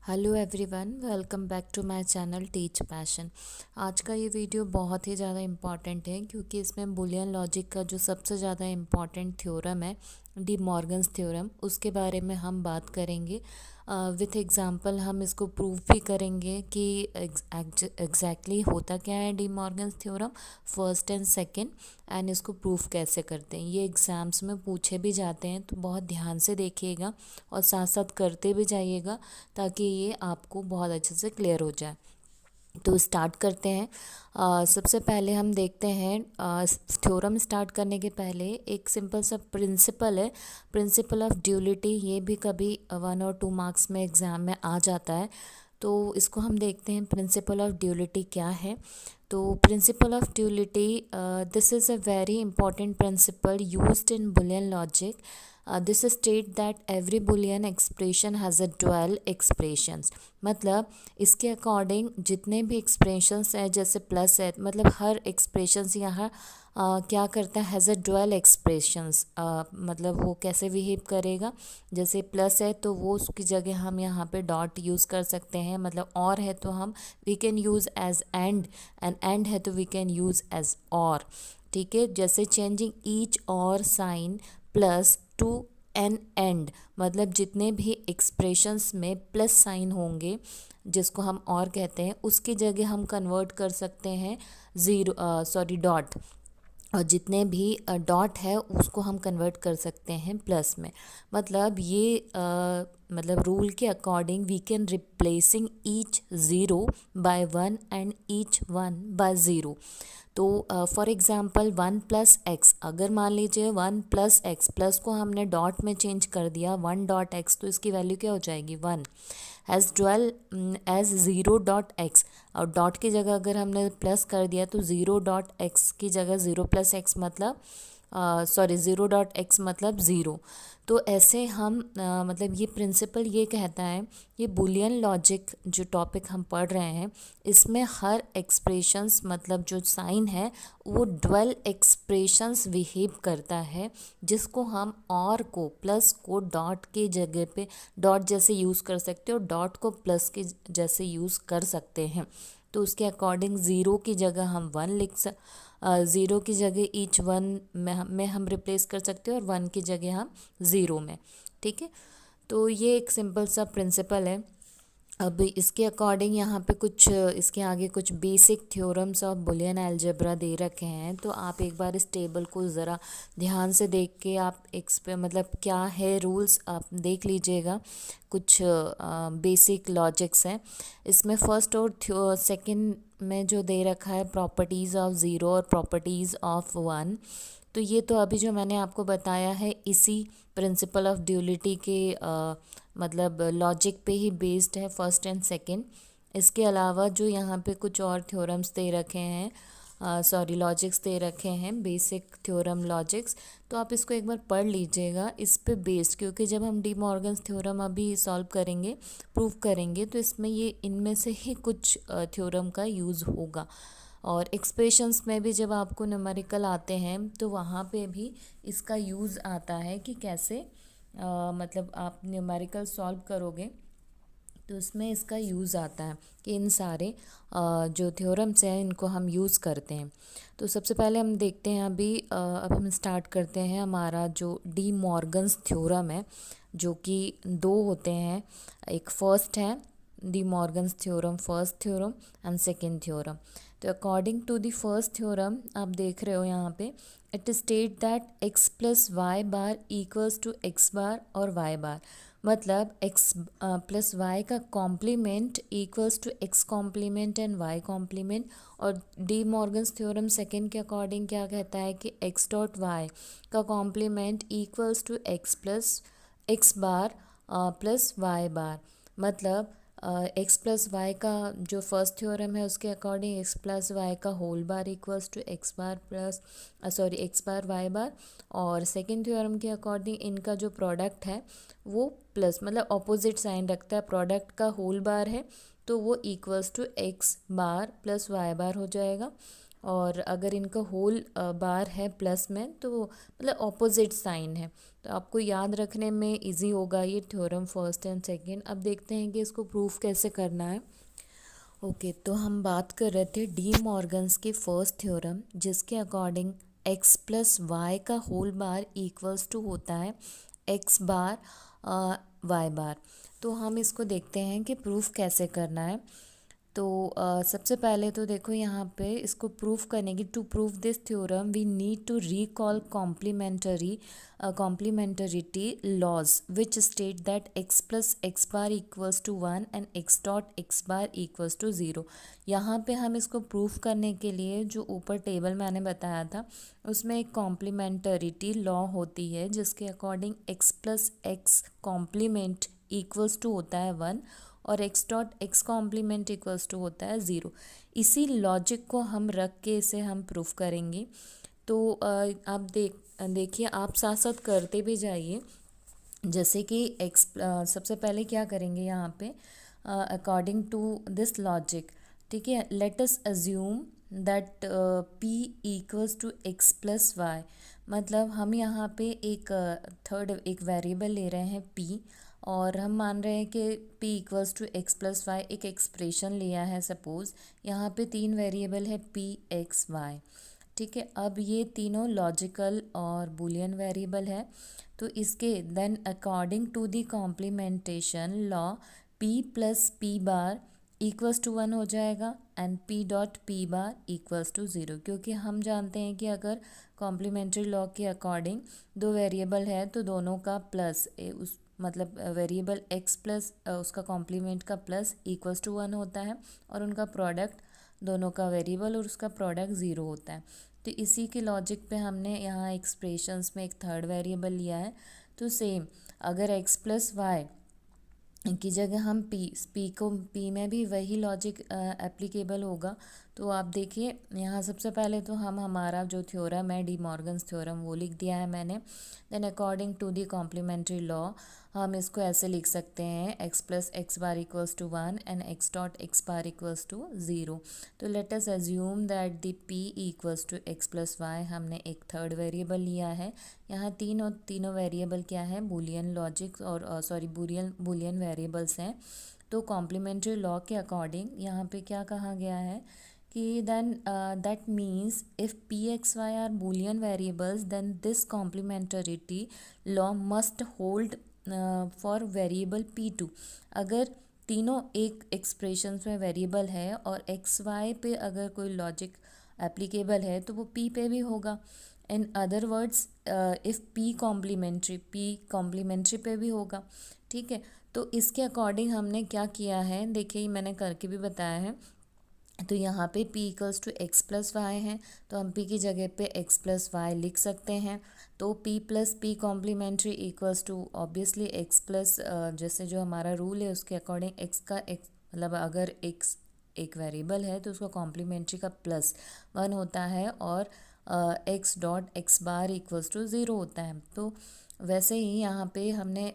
Hello everyone, welcome back to my channel Teach Passion. आज का ये वीडियो बहुत ही ज़्यादा इम्पॉर्टेंट है क्योंकि इसमें बुलियन लॉजिक का जो सबसे ज़्यादा इम्पॉर्टेंट थ्योरम है, डी मॉर्गन्स थ्योरम, उसके बारे में हम बात करेंगे। विथ एग्जांपल हम इसको प्रूव भी करेंगे कि एग्जैक्टली होता क्या है De Morgan's theorem, first and second, and इसको प्रूफ कैसे करते हैं। ये एग्ज़ाम्स में पूछे भी जाते हैं, तो बहुत ध्यान से देखिएगा और साथ साथ करते भी जाइएगा ताकि ये आपको बहुत अच्छे से क्लियर हो जाए। तो स्टार्ट करते हैं। सबसे पहले हम देखते हैं, थ्योरम स्टार्ट करने के पहले एक सिंपल सा प्रिंसिपल है, प्रिंसिपल ऑफ ड्यूलिटी। ये भी कभी 1 और 2 मार्क्स में एग्ज़ाम में आ जाता है, तो इसको हम देखते हैं प्रिंसिपल ऑफ ड्यूलिटी क्या है। तो principle of duality, this is a very important principle used in Boolean logic. This state that every Boolean expression has a dual expressions. मतलब इसके अकॉर्डिंग जितने भी एक्सप्रेशंस हैं, जैसे प्लस है, मतलब हर एक्सप्रेशंस यहाँ क्या करता है, हैज़ अ ड्वेल एक्सप्रेशंस। मतलब वो कैसे बिहेव करेगा, जैसे प्लस है तो वो उसकी जगह हम यहाँ पे डॉट यूज़ कर सकते हैं, मतलब और है तो हम we can use as and है तो वी कैन यूज़ एज और। ठीक है, जैसे चेंजिंग ईच और sign plus to an and, मतलब जितने भी एक्सप्रेशंस में प्लस साइन होंगे जिसको हम और कहते हैं, उसकी जगह हम कन्वर्ट कर सकते हैं डॉट, और जितने भी डॉट है उसको हम कन्वर्ट कर सकते हैं प्लस में। मतलब ये मतलब रूल के according we can replacing each zero by one and each one by zero. तो फॉर एग्ज़ाम्पल 1 प्लस एक्स, अगर मान लीजिए 1 प्लस एक्स, प्लस को हमने डॉट में चेंज कर दिया 1 डॉट एक्स, तो इसकी वैल्यू क्या हो जाएगी 1। As twelve as 0 dot x, और डॉट की जगह अगर हमने प्लस कर दिया तो 0 डॉट एक्स की जगह 0 प्लस एक्स मतलब 0 डॉट एक्स मतलब 0। तो ऐसे हम मतलब ये प्रिंसिपल ये कहता है, ये बुलियन लॉजिक जो टॉपिक हम पढ़ रहे हैं, इसमें हर एक्सप्रेशंस मतलब जो साइन है वो ड्वेल एक्सप्रेशंस बिहेव करता है, जिसको हम और को प्लस को डॉट के जगह पे डॉट जैसे यूज़ कर सकते हो, डॉट को प्लस के जैसे यूज़ कर सकते हैं। तो उसके अकॉर्डिंग ज़ीरो की जगह हम 1 ज़ीरो की जगह ईच वन में हम रिप्लेस कर सकते हैं और 1 की जगह हम ज़ीरो में। ठीक है, तो ये एक सिंपल सा प्रिंसिपल है। अब इसके अकॉर्डिंग यहाँ पे कुछ इसके आगे कुछ basic theorems of Boolean algebra दे रखे हैं, तो आप एक बार इस टेबल को ज़रा ध्यान से देख के आप मतलब क्या है रूल्स आप देख लीजिएगा। कुछ बेसिक लॉजिक्स हैं इसमें। फर्स्ट और सेकंड में जो दे रखा है प्रॉपर्टीज़ ऑफ ज़ीरो और प्रॉपर्टीज़ ऑफ वन, तो ये तो अभी जो मैंने आपको बताया है इसी प्रिंसिपल ऑफ ड्यूलिटी के मतलब लॉजिक पे ही बेस्ड है, फर्स्ट एंड सेकंड। इसके अलावा जो यहाँ पे कुछ और थ्योरम्स दे रखे हैं, लॉजिक्स दे रखे हैं, बेसिक थ्योरम लॉजिक्स, तो आप इसको एक बार पढ़ लीजिएगा इस पे बेस्ड, क्योंकि जब हम डी मॉर्गन्स थ्योरम अभी सॉल्व करेंगे, प्रूव करेंगे, तो इसमें ये इनमें से ही कुछ थ्योरम का यूज़ होगा। और एक्सप्रेशंस में भी जब आपको न्यूमेरिकल आते हैं तो वहाँ पे भी इसका यूज़ आता है कि कैसे मतलब आप न्यूमेरिकल सॉल्व करोगे तो इसमें इसका यूज़ आता है कि इन सारे जो थ्योरम्स हैं इनको हम यूज़ करते हैं। तो सबसे पहले हम देखते हैं अब हम स्टार्ट करते हैं हमारा जो डी मॉर्गन्स थ्योरम है, जो कि 2 होते हैं। एक फर्स्ट है De Morgan's theorem, first theorem and second theorem. तो according to the first theorem आप देख रहे हो यहाँ पे, it state that x plus Y bar equals to X bar और वाई बार। मतलब x प्लस वाई का complement equals to X complement and Y complement. और डी मॉर्गन्स थ्योरम सेकेंड के अकॉर्डिंग क्या कहता है कि x डॉट वाई का complement equals to x plus x bar plus Y bar. मतलब एक्स प्लस वाई का जो फर्स्ट थ्योरम है उसके अकॉर्डिंग एक्स प्लस वाई का whole bar equals to X bar plus x bar Y bar. और second theorem के according इनका जो प्रोडक्ट है वो प्लस मतलब ऑपोजिट साइन रखता है, प्रोडक्ट का होल बार है तो वो equals to X bar plus Y bar हो जाएगा। और अगर इनका होल बार है प्लस में तो मतलब ऑपोजिट साइन है। तो आपको याद रखने में इजी होगा ये थ्योरम फर्स्ट एंड सेकंड। अब देखते हैं कि इसको प्रूफ कैसे करना है। ओके, तो हम बात कर रहे थे डी मॉर्गन्स के फर्स्ट थ्योरम, जिसके अकॉर्डिंग एक्स प्लस वाई का होल बार इक्वल्स टू होता है एक्स बार वाई बार। तो हम इसको देखते हैं कि प्रूफ कैसे करना है। तो सबसे पहले तो देखो यहाँ पे इसको प्रूफ करने की, to prove this theorem we need to recall complementarity laws which state that x plus x bar equals to 1 and x dot x bar equals to 0। यहाँ पे हम इसको प्रूफ करने के लिए जो ऊपर टेबल मैंने बताया था उसमें एक कॉम्प्लीमेंटरिटी लॉ होती है, जिसके according x plus x complement equals to होता है 1 और x dot x complement equals to होता है 0। इसी लॉजिक को हम रख के इसे हम प्रूफ करेंगे। तो आप देखिए, आप साथ साथ करते भी जाइए। जैसे कि एक्स सबसे पहले क्या करेंगे यहाँ पे, अकॉर्डिंग टू दिस लॉजिक, ठीक है, let us assume that p equals to x plus y. मतलब हम यहाँ पे एक एक वेरिएबल ले रहे हैं p, और हम मान रहे हैं कि p equals to x plus y एक एक्सप्रेशन लिया है। सपोज़ यहाँ पे 3 वेरिएबल है p x y, ठीक है। अब ये तीनों लॉजिकल और बुलियन वेरिएबल है। तो इसके then according to the complementation law p plus p bar equals to 1 हो जाएगा and p dot p bar equals to 0, क्योंकि हम जानते हैं कि अगर कॉम्प्लीमेंट्री लॉ के अकॉर्डिंग दो वेरिएबल है तो दोनों का प्लस उस मतलब वेरिएबल x प्लस उसका कॉम्प्लीमेंट का प्लस इक्वल्स टू 1 होता है, और उनका प्रोडक्ट दोनों का वेरिएबल और उसका प्रोडक्ट 0 होता है। तो इसी के लॉजिक पे हमने यहाँ एक्सप्रेशंस में एक थर्ड वेरिएबल लिया है। तो सेम अगर एक्स प्लस वाई की जगह हम पी में भी वही लॉजिक एप्लीकेबल होगा। तो आप देखिए यहाँ सबसे पहले तो हम हमारा जो थ्योरम है डी मॉर्गन्स थ्योरम वो लिख दिया है मैंने। Then according to the complementary law हम इसको ऐसे लिख सकते हैं x plus x bar equals to 1 and x dot x bar equals to 0। तो let us assume that the p equals to x plus y, हमने एक थर्ड वेरिएबल लिया है। यहाँ तीनों वेरिएबल क्या है, बुलियन लॉजिक और बुलियन वेरिएबल्स हैं। तो कॉम्प्लीमेंट्री लॉ के अकॉर्डिंग यहाँ पे क्या कहा गया है कि then that means if p x y are Boolean variables then this complementarity law must hold for variable p2। अगर तीनों एक एक्सप्रेशंस में वेरिएबल है और एक्स वाई पे अगर कोई लॉजिक एप्लीकेबल है तो वो p पे भी होगा। In other words if p complementary पे भी होगा, ठीक है। तो इसके अकॉर्डिंग हमने क्या किया है, देखिए मैंने करके भी बताया है। तो यहाँ पे p equals to x plus y है, तो हम p की जगह पे एक्स प्लस वाई लिख सकते हैं। तो p plus p complementary equals to obviously x plus, जैसे जो हमारा रूल है उसके अकॉर्डिंग एक्स का एक्स मतलब अगर एक्स एक वेरिएबल है तो उसका कॉम्प्लीमेंट्री का प्लस 1 होता है और x dot x bar equals to 0 होता है। तो वैसे ही यहाँ पे हमने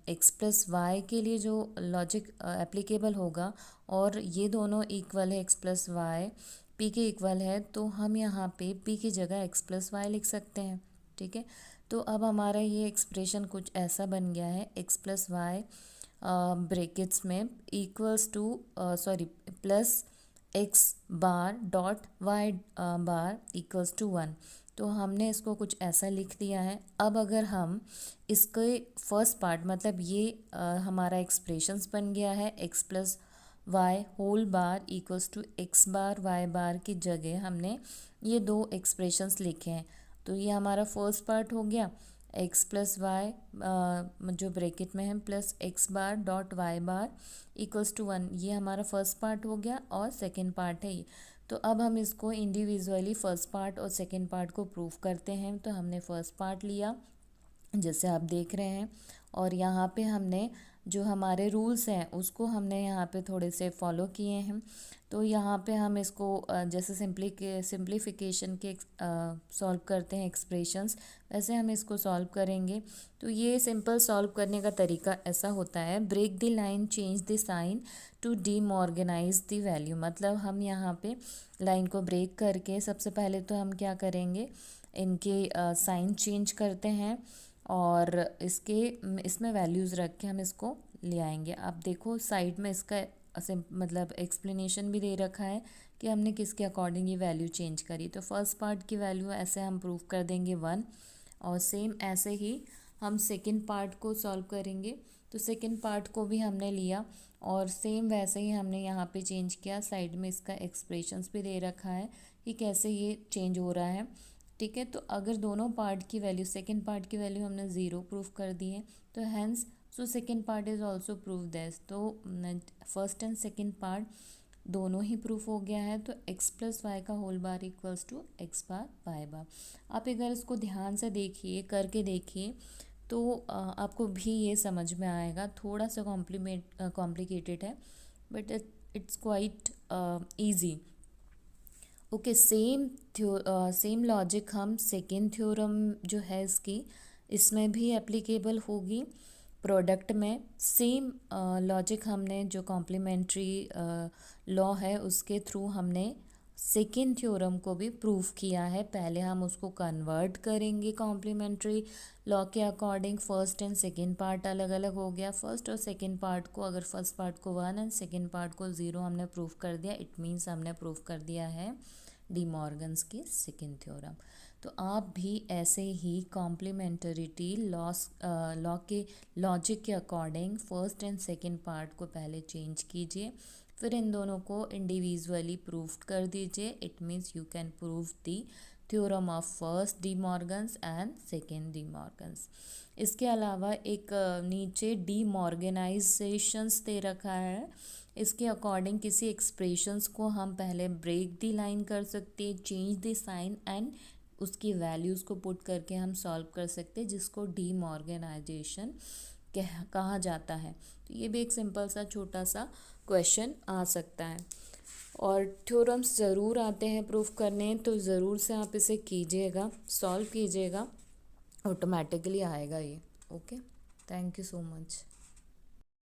एक्स प्लस वाई के लिए जो लॉजिक एप्लीकेबल होगा और ये दोनों इक्वल है एक्स प्लस वाई पी के इक्वल है, तो हम यहाँ पे पी की जगह एक्स प्लस वाई लिख सकते हैं, ठीक है। तो अब हमारा ये एक्सप्रेशन कुछ ऐसा बन गया है, एक्स प्लस वाई ब्रैकेट्स में equals to plus x bar dot y bar equals to 1। तो हमने इसको कुछ ऐसा लिख दिया है। अब अगर हम इसके फर्स्ट पार्ट मतलब ये हमारा एक्सप्रेशंस बन गया है, x plus Y whole bar equals to X bar Y bar की जगह हमने ये दो एक्सप्रेशंस लिखे हैं। तो ये हमारा फर्स्ट पार्ट हो गया एक्स प्लस वाई जो ब्रैकेट में है plus x bar dot y bar equals to 1, ये हमारा फर्स्ट पार्ट हो गया और सेकेंड पार्ट है ये। तो अब हम इसको इंडिविजुअली फर्स्ट पार्ट और सेकेंड पार्ट को प्रूव करते हैं। तो हमने फर्स्ट पार्ट लिया जैसे आप देख रहे हैं, और यहाँ पे हमने जो हमारे रूल्स हैं उसको हमने यहाँ पे थोड़े से फॉलो किए हैं। तो यहाँ पे हम इसको जैसे सिंप्लीफिकेशन के सॉल्व करते हैं एक्सप्रेशंस, वैसे हम इसको सॉल्व करेंगे। तो ये सिंपल सॉल्व करने का तरीका ऐसा होता है, break the line, change the sign to demorganise the value. मतलब हम यहाँ पे लाइन को ब्रेक करके सबसे पहले तो हम क्या करेंगे, इनके साइन चेंज करते हैं और इसमें वैल्यूज़ रख के हम इसको ले आएंगे। आप देखो साइड में इसका मतलब एक्सप्लेनेशन भी दे रखा है कि हमने किसके अकॉर्डिंग ये वैल्यू चेंज करी। तो फर्स्ट पार्ट की वैल्यू ऐसे हम प्रूव कर देंगे 1, और सेम ऐसे ही हम सेकंड पार्ट को सॉल्व करेंगे। तो सेकंड पार्ट को भी हमने लिया और सेम वैसे ही हमने यहाँ पे चेंज किया। साइड में इसका एक्सप्रेशंस भी दे रखा है कि कैसे ये चेंज हो रहा है। ठीक है, तो अगर दोनों पार्ट की वैल्यू, सेकंड पार्ट की वैल्यू हमने 0 प्रूव कर दी है, तो hence so second part is also prove that. तो फर्स्ट एंड सेकंड पार्ट दोनों ही प्रूफ हो गया है। तो x प्लस वाई का whole bar equals to X bar Y bar. आप अगर इसको ध्यान से देखिए, करके देखिए, तो आपको भी ये समझ में आएगा। थोड़ा सा कॉम्प्लिकेटेड है but it's quite easy. Okay, same logic हम सेकेंड थ्योरम जो है इसमें भी एप्लीकेबल होगी। प्रोडक्ट में सेम लॉजिक हमने जो कॉम्प्लीमेंट्री लॉ है उसके थ्रू हमने सेकेंड थ्योरम को भी प्रूव किया है। पहले हम उसको कन्वर्ट करेंगे कॉम्प्लीमेंट्री लॉ के according. First and second part अलग अलग हो गया। फर्स्ट और सेकेंड पार्ट को, अगर फर्स्ट पार्ट को 1 एंड सेकेंड पार्ट को 0 हमने प्रूव कर दिया, इट मीन्स हमने प्रूव कर दिया है डी मॉर्गन्स की सेकेंड थ्योरम। तो आप भी ऐसे ही कॉम्प्लीमेंटरिटी लॉ के लॉजिक के according first and second part को पहले चेंज कीजिए, फिर इन दोनों को इंडिविजुअली प्रूव कर दीजिए। It means you can prove the theorem of first D Morgan's and second D Morgan's. इसके अलावा एक नीचे डी मॉर्गेनाइजेशंस दे रखा है। इसके अकॉर्डिंग किसी एक्सप्रेशंस को हम पहले ब्रेक दी लाइन कर सकते हैं, चेंज द साइन एंड उसकी वैल्यूज़ को पुट करके हम सॉल्व कर सकते हैं, जिसको डी मॉर्गेनाइजेशन कहा जाता है। तो ये भी एक सिंपल सा छोटा सा क्वेश्चन आ सकता है। और थ्योरम्स ज़रूर आते हैं प्रूफ करने, तो ज़रूर से आप इसे कीजिएगा, सॉल्व कीजिएगा, ऑटोमेटिकली आएगा ये। Okay, thank you so much.